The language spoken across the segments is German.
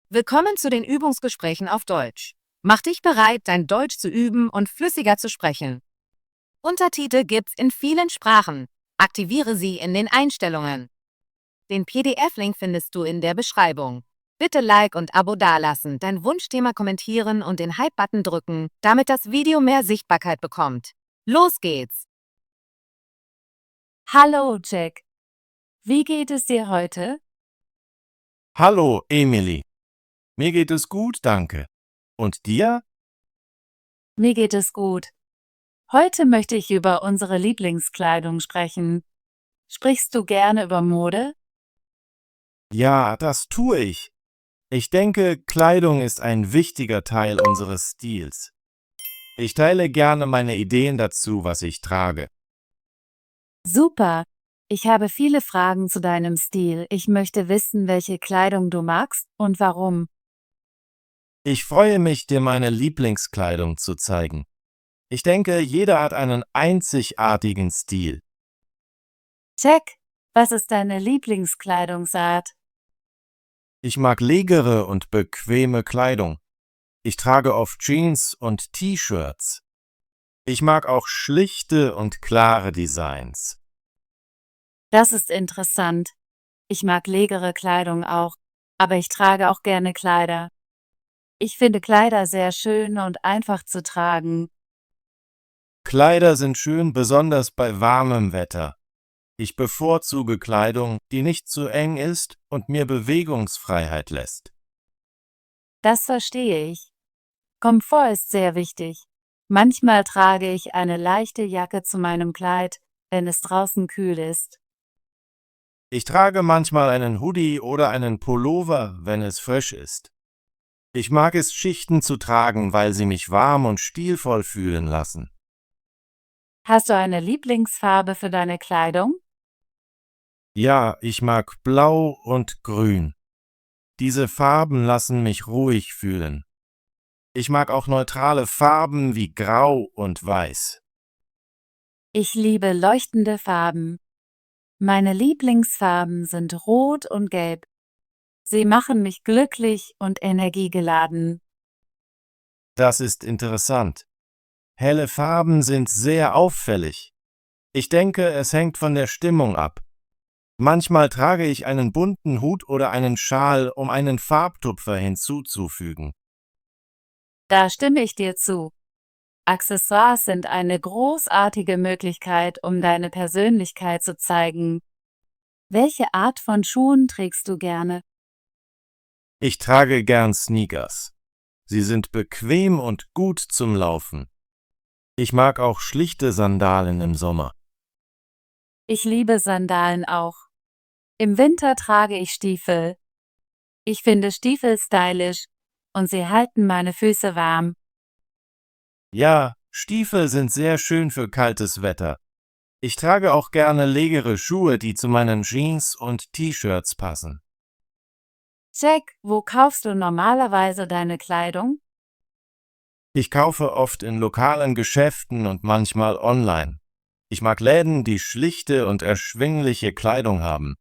Willkommen zu den Übungsgesprächen auf Deutsch. Mach dich bereit, dein Deutsch zu üben und flüssiger zu sprechen. Untertitel gibt's in vielen Sprachen. Aktiviere sie in den Einstellungen. Den PDF-Link findest du in der Beschreibung. Bitte Like und Abo dalassen, dein Wunschthema kommentieren und den Hype-Button drücken, damit das Video mehr Sichtbarkeit bekommt. Los geht's! Hallo Jack, wie geht es dir heute? Hallo, Emily. Mir geht es gut, danke. Und dir? Mir geht es gut. Heute möchte ich über unsere Lieblingskleidung sprechen. Sprichst du gerne über Mode? Ja, das tue ich. Ich denke, Kleidung ist ein wichtiger Teil unseres Stils. Ich teile gerne meine Ideen dazu, was ich trage. Super! Ich habe viele Fragen zu deinem Stil. Ich möchte wissen, welche Kleidung du magst und warum. Ich freue mich, dir meine Lieblingskleidung zu zeigen. Ich denke, jeder hat einen einzigartigen Stil. Jack, was ist deine Lieblingskleidungsart? Ich mag legere und bequeme Kleidung. Ich trage oft Jeans und T-Shirts. Ich mag auch schlichte und klare Designs. Das ist interessant. Ich mag legere Kleidung auch, aber ich trage auch gerne Kleider. Ich finde Kleider sehr schön und einfach zu tragen. Kleider sind schön, besonders bei warmem Wetter. Ich bevorzuge Kleidung, die nicht zu eng ist und mir Bewegungsfreiheit lässt. Das verstehe ich. Komfort ist sehr wichtig. Manchmal trage ich eine leichte Jacke zu meinem Kleid, wenn es draußen kühl ist. Ich trage manchmal einen Hoodie oder einen Pullover, wenn es frisch ist. Ich mag es, Schichten zu tragen, weil sie mich warm und stilvoll fühlen lassen. Hast du eine Lieblingsfarbe für deine Kleidung? Ja, ich mag Blau und Grün. Diese Farben lassen mich ruhig fühlen. Ich mag auch neutrale Farben wie Grau und Weiß. Ich liebe leuchtende Farben. Meine Lieblingsfarben sind Rot und Gelb. Sie machen mich glücklich und energiegeladen. Das ist interessant. Helle Farben sind sehr auffällig. Ich denke, es hängt von der Stimmung ab. Manchmal trage ich einen bunten Hut oder einen Schal, um einen Farbtupfer hinzuzufügen. Da stimme ich dir zu. Accessoires sind eine großartige Möglichkeit, um deine Persönlichkeit zu zeigen. Welche Art von Schuhen trägst du gerne? Ich trage gern Sneakers. Sie sind bequem und gut zum Laufen. Ich mag auch schlichte Sandalen im Sommer. Ich liebe Sandalen auch. Im Winter trage ich Stiefel. Ich finde Stiefel stylisch und sie halten meine Füße warm. Ja, Stiefel sind sehr schön für kaltes Wetter. Ich trage auch gerne legere Schuhe, die zu meinen Jeans und T-Shirts passen. Jack, wo kaufst du normalerweise deine Kleidung? Ich kaufe oft in lokalen Geschäften und manchmal online. Ich mag Läden, die schlichte und erschwingliche Kleidung haben.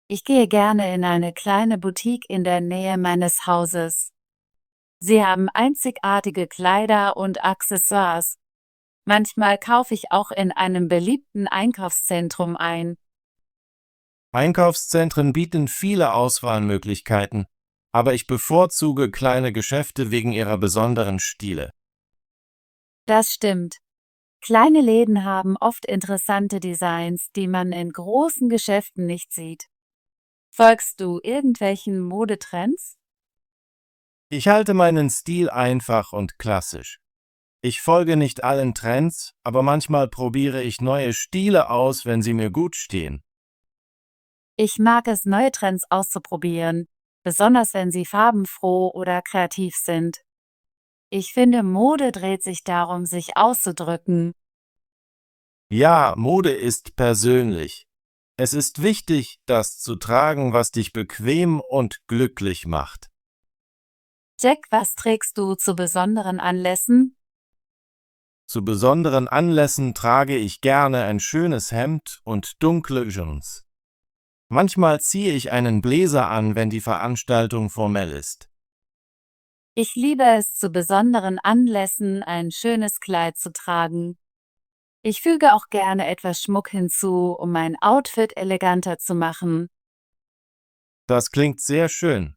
Ich gehe gerne in eine kleine Boutique in der Nähe meines Hauses. Sie haben einzigartige Kleider und Accessoires. Manchmal kaufe ich auch in einem beliebten Einkaufszentrum ein. Einkaufszentren bieten viele Auswahlmöglichkeiten, aber ich bevorzuge kleine Geschäfte wegen ihrer besonderen Stile. Das stimmt. Kleine Läden haben oft interessante Designs, die man in großen Geschäften nicht sieht. Folgst du irgendwelchen Modetrends? Ich halte meinen Stil einfach und klassisch. Ich folge nicht allen Trends, aber manchmal probiere ich neue Stile aus, wenn sie mir gut stehen. Ich mag es, neue Trends auszuprobieren, besonders wenn sie farbenfroh oder kreativ sind. Ich finde, Mode dreht sich darum, sich auszudrücken. Ja, Mode ist persönlich. Es ist wichtig, das zu tragen, was dich bequem und glücklich macht. Jack, was trägst du zu besonderen Anlässen? Zu besonderen Anlässen trage ich gerne ein schönes Hemd und dunkle Jeans. Manchmal ziehe ich einen Bläser an, wenn die Veranstaltung formell ist. Ich liebe es, zu besonderen Anlässen ein schönes Kleid zu tragen. Ich füge auch gerne etwas Schmuck hinzu, um mein Outfit eleganter zu machen. Das klingt sehr schön.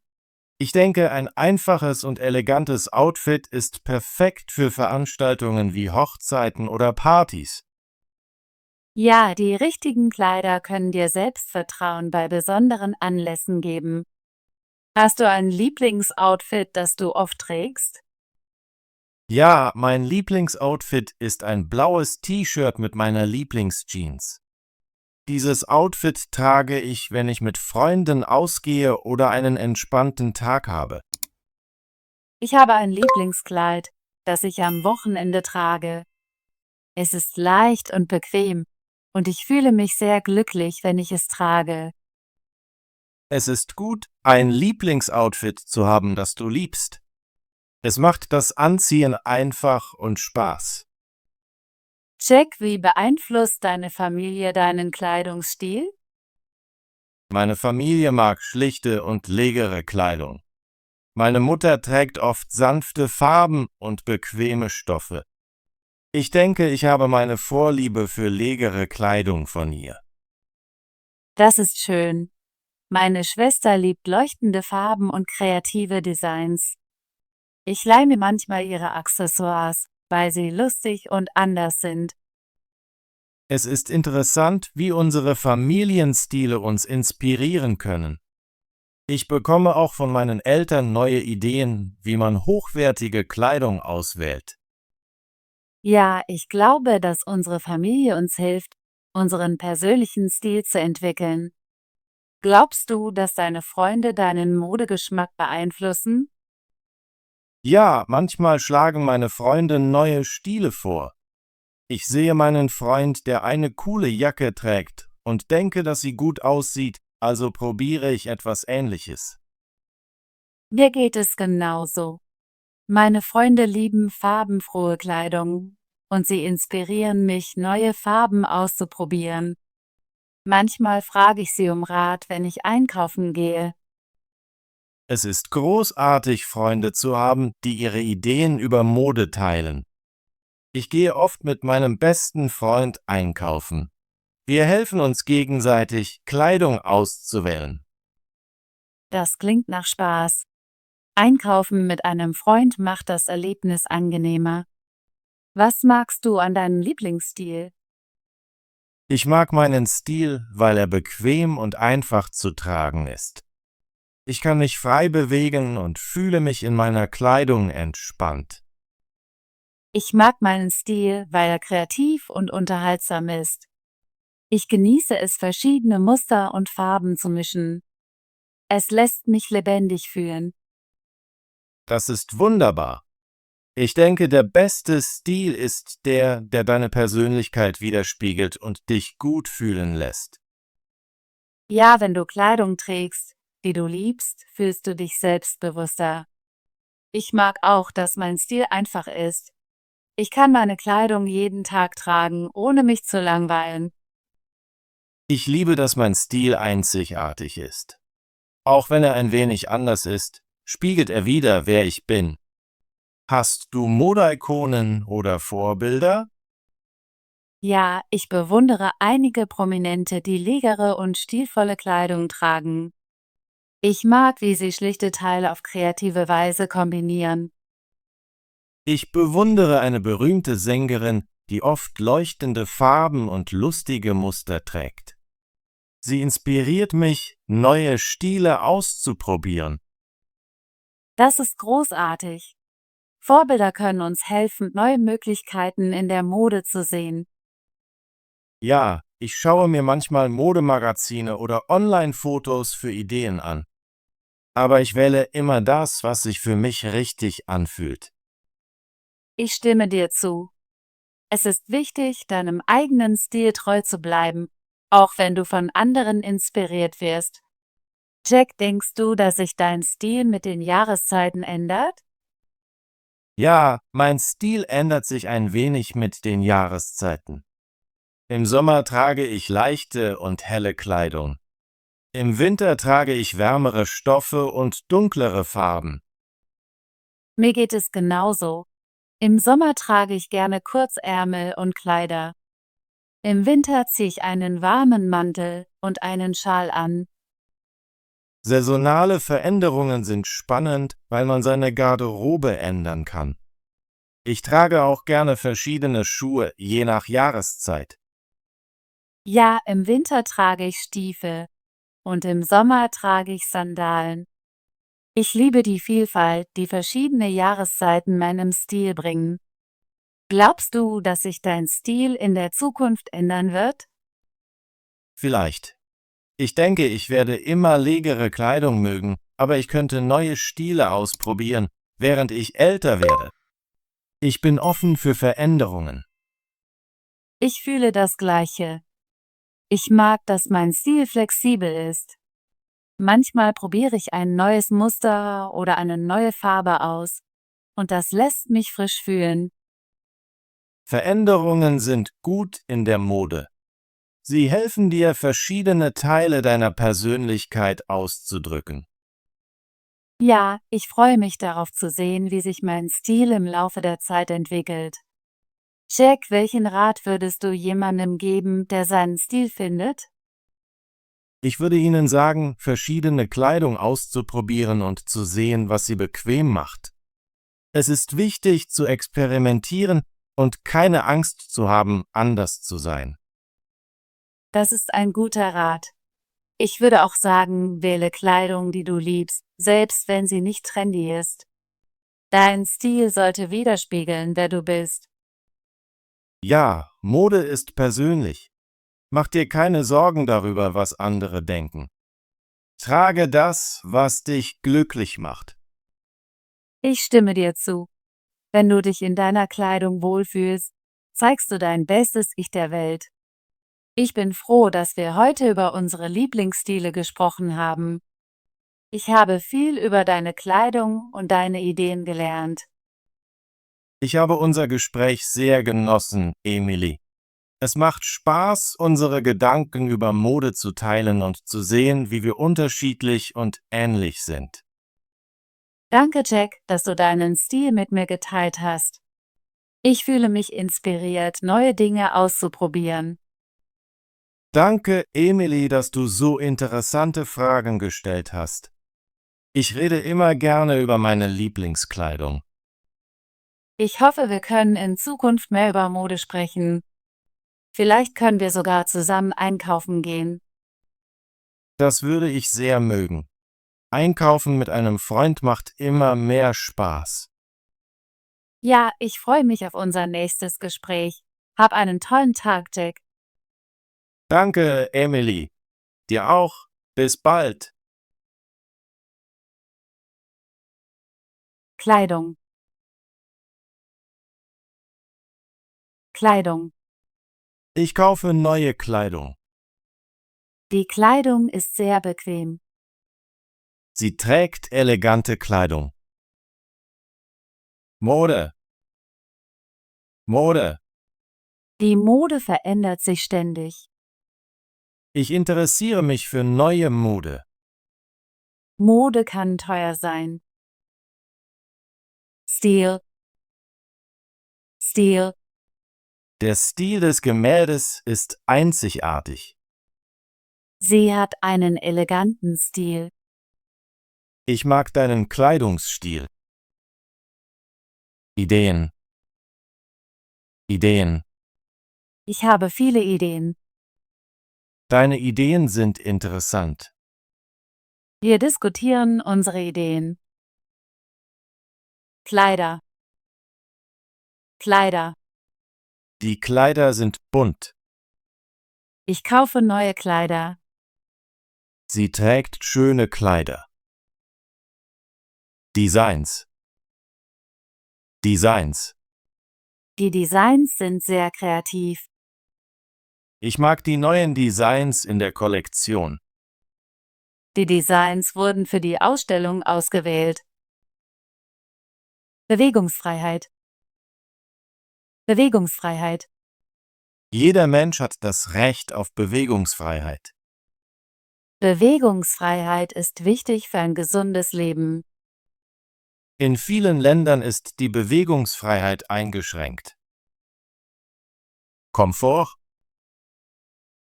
Ich denke, ein einfaches und elegantes Outfit ist perfekt für Veranstaltungen wie Hochzeiten oder Partys. Ja, die richtigen Kleider können dir Selbstvertrauen bei besonderen Anlässen geben. Hast du ein Lieblingsoutfit, das du oft trägst? Ja, mein Lieblingsoutfit ist ein blaues T-Shirt mit meiner Lieblingsjeans. Dieses Outfit trage ich, wenn ich mit Freunden ausgehe oder einen entspannten Tag habe. Ich habe ein Lieblingskleid, das ich am Wochenende trage. Es ist leicht und bequem und ich fühle mich sehr glücklich, wenn ich es trage. Es ist gut, ein Lieblingsoutfit zu haben, das du liebst. Es macht das Anziehen einfach und Spaß. Jack, wie beeinflusst deine Familie deinen Kleidungsstil? Meine Familie mag schlichte und legere Kleidung. Meine Mutter trägt oft sanfte Farben und bequeme Stoffe. Ich denke, ich habe meine Vorliebe für legere Kleidung von ihr. Das ist schön. Meine Schwester liebt leuchtende Farben und kreative Designs. Ich leihe mir manchmal ihre Accessoires, weil sie lustig und anders sind. Es ist interessant, wie unsere Familienstile uns inspirieren können. Ich bekomme auch von meinen Eltern neue Ideen, wie man hochwertige Kleidung auswählt. Ja, ich glaube, dass unsere Familie uns hilft, unseren persönlichen Stil zu entwickeln. Glaubst du, dass deine Freunde deinen Modegeschmack beeinflussen? Ja, manchmal schlagen meine Freunde neue Stile vor. Ich sehe meinen Freund, der eine coole Jacke trägt und denke, dass sie gut aussieht, also probiere ich etwas Ähnliches. Mir geht es genauso. Meine Freunde lieben farbenfrohe Kleidung und sie inspirieren mich, neue Farben auszuprobieren. Manchmal frage ich sie um Rat, wenn ich einkaufen gehe. Es ist großartig, Freunde zu haben, die ihre Ideen über Mode teilen. Ich gehe oft mit meinem besten Freund einkaufen. Wir helfen uns gegenseitig, Kleidung auszuwählen. Das klingt nach Spaß. Einkaufen mit einem Freund macht das Erlebnis angenehmer. Was magst du an deinem Lieblingsstil? Ich mag meinen Stil, weil er bequem und einfach zu tragen ist. Ich kann mich frei bewegen und fühle mich in meiner Kleidung entspannt. Ich mag meinen Stil, weil er kreativ und unterhaltsam ist. Ich genieße es, verschiedene Muster und Farben zu mischen. Es lässt mich lebendig fühlen. Das ist wunderbar. Ich denke, der beste Stil ist der, der deine Persönlichkeit widerspiegelt und dich gut fühlen lässt. Ja, wenn du Kleidung trägst, die du liebst, fühlst du dich selbstbewusster. Ich mag auch, dass mein Stil einfach ist. Ich kann meine Kleidung jeden Tag tragen, ohne mich zu langweilen. Ich liebe, dass mein Stil einzigartig ist. Auch wenn er ein wenig anders ist, spiegelt er wider, wer ich bin. Hast du Modeikonen oder Vorbilder? Ja, ich bewundere einige Prominente, die legere und stilvolle Kleidung tragen. Ich mag, wie sie schlichte Teile auf kreative Weise kombinieren. Ich bewundere eine berühmte Sängerin, die oft leuchtende Farben und lustige Muster trägt. Sie inspiriert mich, neue Stile auszuprobieren. Das ist großartig. Vorbilder können uns helfen, neue Möglichkeiten in der Mode zu sehen. Ja, ich schaue mir manchmal Modemagazine oder Online-Fotos für Ideen an. Aber ich wähle immer das, was sich für mich richtig anfühlt. Ich stimme dir zu. Es ist wichtig, deinem eigenen Stil treu zu bleiben, auch wenn du von anderen inspiriert wirst. Jack, denkst du, dass sich dein Stil mit den Jahreszeiten ändert? Ja, mein Stil ändert sich ein wenig mit den Jahreszeiten. Im Sommer trage ich leichte und helle Kleidung. Im Winter trage ich wärmere Stoffe und dunklere Farben. Mir geht es genauso. Im Sommer trage ich gerne Kurzärmel und Kleider. Im Winter ziehe ich einen warmen Mantel und einen Schal an. Saisonale Veränderungen sind spannend, weil man seine Garderobe ändern kann. Ich trage auch gerne verschiedene Schuhe, je nach Jahreszeit. Ja, im Winter trage ich Stiefel und im Sommer trage ich Sandalen. Ich liebe die Vielfalt, die verschiedene Jahreszeiten meinem Stil bringen. Glaubst du, dass sich dein Stil in der Zukunft ändern wird? Vielleicht. Ich denke, ich werde immer legere Kleidung mögen, aber ich könnte neue Stile ausprobieren, während ich älter werde. Ich bin offen für Veränderungen. Ich fühle das Gleiche. Ich mag, dass mein Stil flexibel ist. Manchmal probiere ich ein neues Muster oder eine neue Farbe aus, und das lässt mich frisch fühlen. Veränderungen sind gut in der Mode. Sie helfen dir, verschiedene Teile deiner Persönlichkeit auszudrücken. Ja, ich freue mich darauf zu sehen, wie sich mein Stil im Laufe der Zeit entwickelt. Jack, welchen Rat würdest du jemandem geben, der seinen Stil findet? Ich würde Ihnen sagen, verschiedene Kleidung auszuprobieren und zu sehen, was sie bequem macht. Es ist wichtig zu experimentieren und keine Angst zu haben, anders zu sein. Das ist ein guter Rat. Ich würde auch sagen, wähle Kleidung, die du liebst, selbst wenn sie nicht trendy ist. Dein Stil sollte widerspiegeln, wer du bist. Ja, Mode ist persönlich. Mach dir keine Sorgen darüber, was andere denken. Trage das, was dich glücklich macht. Ich stimme dir zu. Wenn du dich in deiner Kleidung wohlfühlst, zeigst du dein bestes Ich der Welt. Ich bin froh, dass wir heute über unsere Lieblingsstile gesprochen haben. Ich habe viel über deine Kleidung und deine Ideen gelernt. Ich habe unser Gespräch sehr genossen, Emily. Es macht Spaß, unsere Gedanken über Mode zu teilen und zu sehen, wie wir unterschiedlich und ähnlich sind. Danke, Jack, dass du deinen Stil mit mir geteilt hast. Ich fühle mich inspiriert, neue Dinge auszuprobieren. Danke, Emily, dass du so interessante Fragen gestellt hast. Ich rede immer gerne über meine Lieblingskleidung. Ich hoffe, wir können in Zukunft mehr über Mode sprechen. Vielleicht können wir sogar zusammen einkaufen gehen. Das würde ich sehr mögen. Einkaufen mit einem Freund macht immer mehr Spaß. Ja, ich freue mich auf unser nächstes Gespräch. Hab einen tollen Tag, Jack. Danke, Emily. Dir auch. Bis bald. Kleidung. Kleidung. Ich kaufe neue Kleidung. Die Kleidung ist sehr bequem. Sie trägt elegante Kleidung. Mode. Mode. Die Mode verändert sich ständig. Ich interessiere mich für neue Mode. Mode kann teuer sein. Stil. Stil. Der Stil des Gemäldes ist einzigartig. Sie hat einen eleganten Stil. Ich mag deinen Kleidungsstil. Ideen. Ideen. Ich habe viele Ideen. Deine Ideen sind interessant. Wir diskutieren unsere Ideen. Kleider. Kleider. Die Kleider sind bunt. Ich kaufe neue Kleider. Sie trägt schöne Kleider. Designs. Designs. Die Designs sind sehr kreativ. Ich mag die neuen Designs in der Kollektion. Die Designs wurden für die Ausstellung ausgewählt. Bewegungsfreiheit. Bewegungsfreiheit. Jeder Mensch hat das Recht auf Bewegungsfreiheit. Bewegungsfreiheit ist wichtig für ein gesundes Leben. In vielen Ländern ist die Bewegungsfreiheit eingeschränkt. Komfort.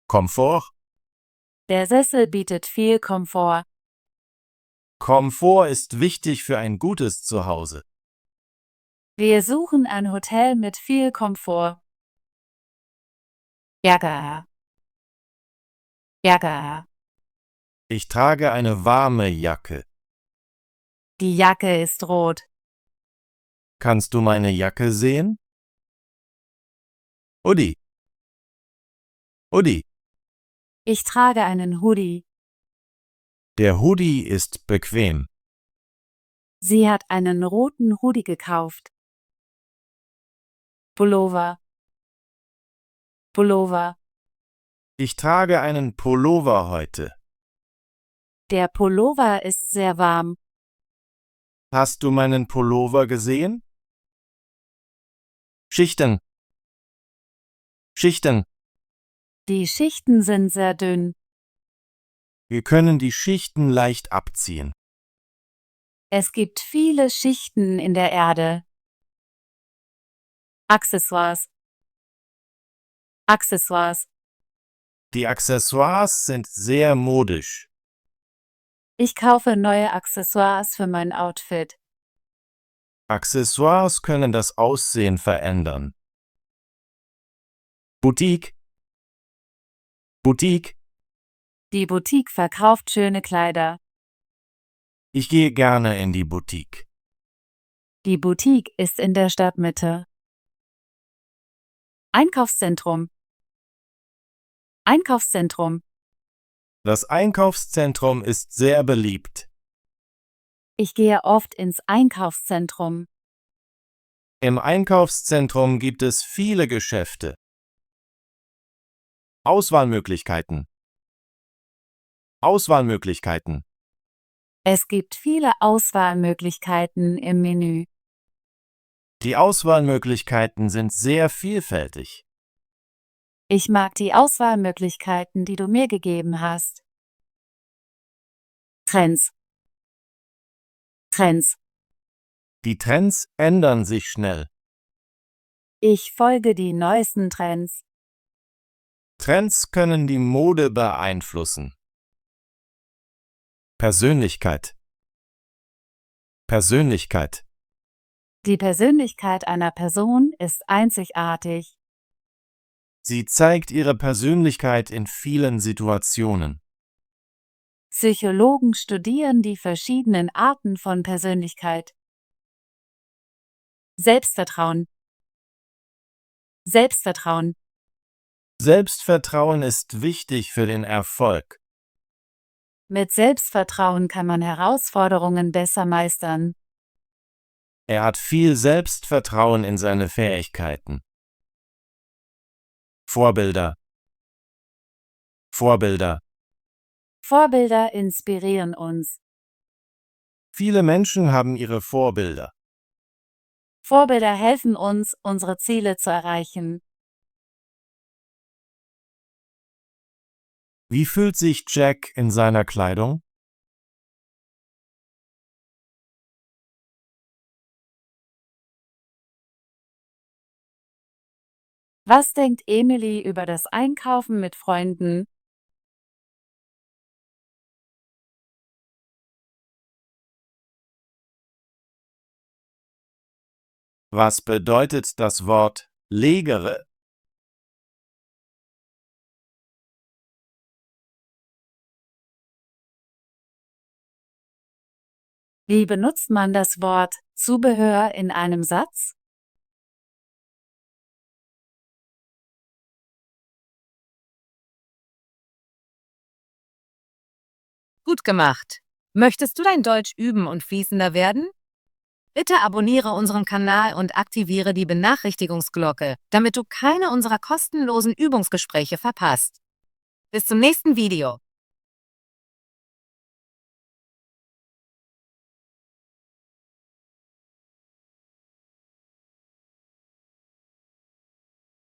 Komfort. Der Sessel bietet viel Komfort. Komfort ist wichtig für ein gutes Zuhause. Wir suchen ein Hotel mit viel Komfort. Jacke. Jacke. Ich trage eine warme Jacke. Die Jacke ist rot. Kannst du meine Jacke sehen? Hoodie. Hoodie. Ich trage einen Hoodie. Der Hoodie ist bequem. Sie hat einen roten Hoodie gekauft. Pullover. Pullover. Ich trage einen Pullover heute. Der Pullover ist sehr warm. Hast du meinen Pullover gesehen? Schichten. Schichten. Die Schichten sind sehr dünn. Wir können die Schichten leicht abziehen. Es gibt viele Schichten in der Erde. Accessoires. Accessoires. Die Accessoires sind sehr modisch. Ich kaufe neue Accessoires für mein Outfit. Accessoires können das Aussehen verändern. Boutique. Boutique. Die Boutique verkauft schöne Kleider. Ich gehe gerne in die Boutique. Die Boutique ist in der Stadtmitte. Einkaufszentrum. Einkaufszentrum. Das Einkaufszentrum ist sehr beliebt. Ich gehe oft ins Einkaufszentrum. Im Einkaufszentrum gibt es viele Geschäfte. Auswahlmöglichkeiten. Auswahlmöglichkeiten. Es gibt viele Auswahlmöglichkeiten im Menü. Die Auswahlmöglichkeiten sind sehr vielfältig. Ich mag die Auswahlmöglichkeiten, die du mir gegeben hast. Trends. Trends. Die Trends ändern sich schnell. Ich folge die neuesten Trends. Trends können die Mode beeinflussen. Persönlichkeit. Persönlichkeit. Die Persönlichkeit einer Person ist einzigartig. Sie zeigt ihre Persönlichkeit in vielen Situationen. Psychologen studieren die verschiedenen Arten von Persönlichkeit. Selbstvertrauen. Selbstvertrauen. Selbstvertrauen ist wichtig für den Erfolg. Mit Selbstvertrauen kann man Herausforderungen besser meistern. Er hat viel Selbstvertrauen in seine Fähigkeiten. Vorbilder. Vorbilder. Vorbilder inspirieren uns. Viele Menschen haben ihre Vorbilder. Vorbilder helfen uns, unsere Ziele zu erreichen. Wie fühlt sich Jack in seiner Kleidung? Was denkt Emily über das Einkaufen mit Freunden? Was bedeutet das Wort legere? Wie benutzt man das Wort Zubehör in einem Satz? Gut gemacht. Möchtest du dein Deutsch üben und fließender werden? Bitte abonniere unseren Kanal und aktiviere die Benachrichtigungsglocke, damit du keine unserer kostenlosen Übungsgespräche verpasst. Bis zum nächsten Video.